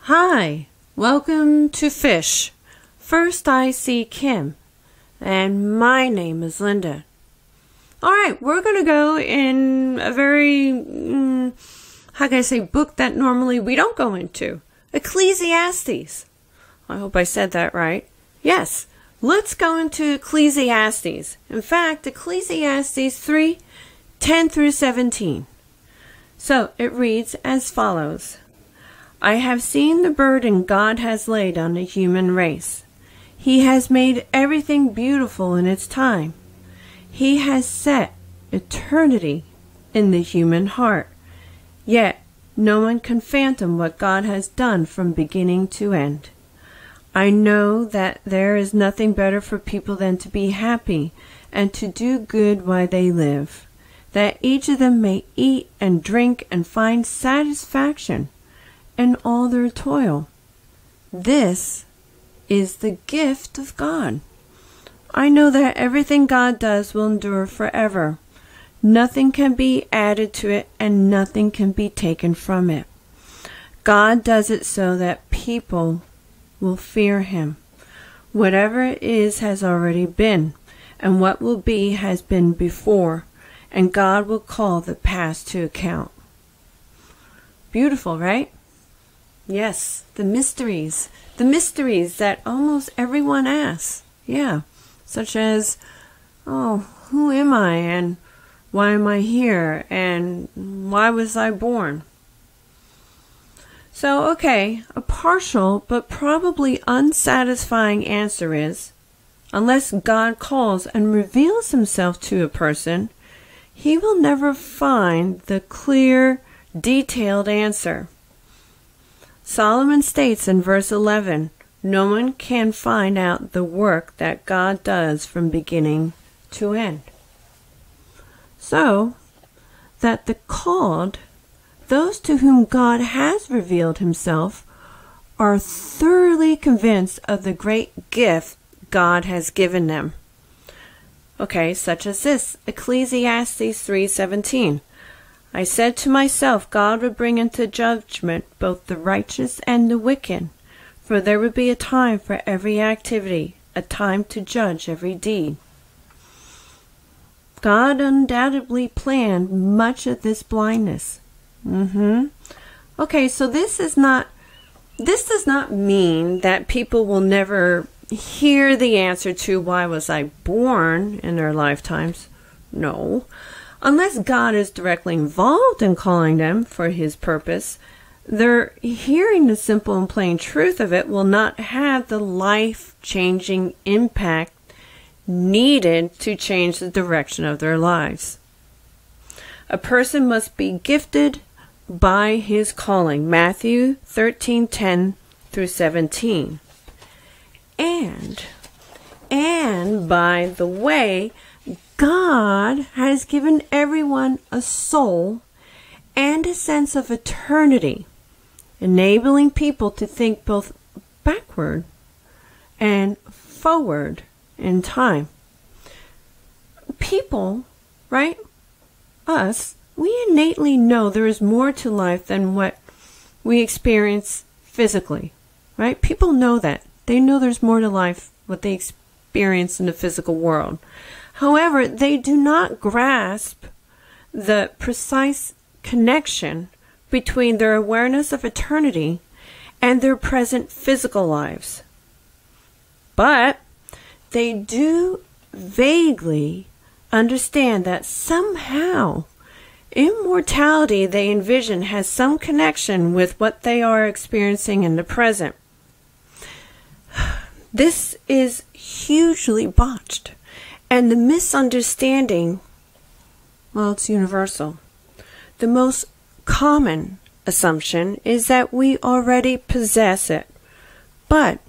Hi, welcome to Fish. First I see Kim, and my name is Linda. Alright, we're going to go in a very, book that normally we don't go into. Ecclesiastes. I hope I said that right. Yes, let's go into Ecclesiastes. In fact, Ecclesiastes 3:10 through 17. So, it reads as follows. I have seen the burden God has laid on the human race. He has made everything beautiful in its time. He has set eternity in the human heart. Yet, no one can fathom what God has done from beginning to end. I know that there is nothing better for people than to be happy and to do good while they live, that each of them may eat and drink and find satisfaction in all their toil. This is the gift of God. I know that everything God does will endure forever. Nothing can be added to it and nothing can be taken from it. God does it so that people will fear Him. Whatever it is has already been, and what will be has been before, and God will call the past to account. Beautiful, right? Yes, the mysteries that almost everyone asks. Yeah, such as, who am I, and why am I here, and why was I born? So, okay, a partial but probably unsatisfying answer is, unless God calls and reveals Himself to a person, he will never find the clear, detailed answer. Solomon states in verse 11, no one can find out the work that God does from beginning to end. So, that the called, those to whom God has revealed Himself, are thoroughly convinced of the great gift God has given them. Okay, such as this, Ecclesiastes 3:17. I said to myself, God would bring into judgment both the righteous and the wicked, for there would be a time for every activity, a time to judge every deed. God undoubtedly planned much of this blindness. Okay, so this does not mean that people will never hear the answer to why was I born in their lifetimes. No. Unless God is directly involved in calling them for His purpose, their hearing the simple and plain truth of it will not have the life-changing impact needed to change the direction of their lives. A person must be gifted by his calling, Matthew 13:10 through 17. And by the way, God has given everyone a soul and a sense of eternity, enabling people to think both backward and forward in time. People, right? Us, we innately know there is more to life than what we experience physically, right? People know that. They know there's more to life what they experience in the physical world. However, they do not grasp the precise connection between their awareness of eternity and their present physical lives. But they do vaguely understand that somehow immortality they envision has some connection with what they are experiencing in the present. This is hugely botched, and the misunderstanding, well, it's universal. The most common assumption is that we already possess it, but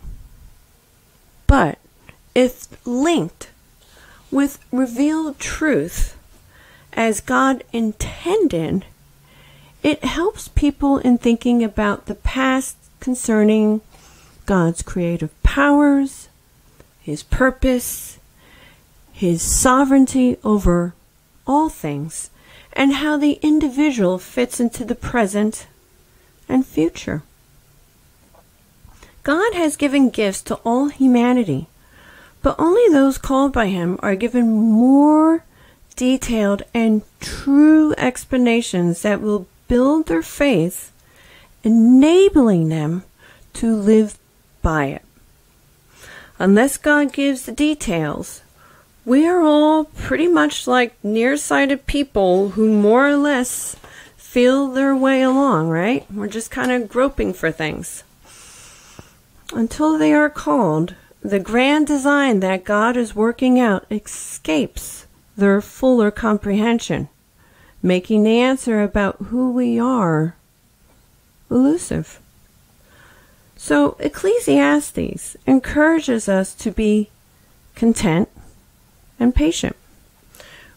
if linked with revealed truth as God intended, it helps people in thinking about the past concerning God's creative powers, His purpose, His sovereignty over all things, and how the individual fits into the present and future. God has given gifts to all humanity, but only those called by Him are given more detailed and true explanations that will build their faith, enabling them to live by it. Unless God gives the details, we are all pretty much like nearsighted people who more or less feel their way along, right? We're just kind of groping for things. Until they are called, the grand design that God is working out escapes their fuller comprehension, making the answer about who we are elusive. So Ecclesiastes encourages us to be content and patient.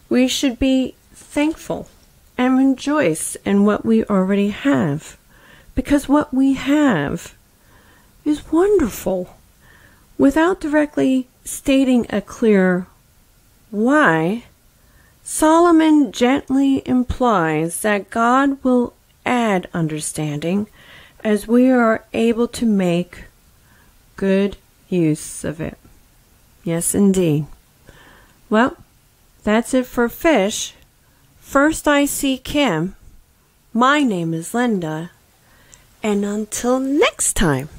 We should be thankful and rejoice in what we already have, because what we have is wonderful. Without directly stating a clear why, Solomon gently implies that God will add understanding as we are able to make good use of it. Yes, indeed. Well, that's it for fish. First I see Kim. My name is Linda. And until next time.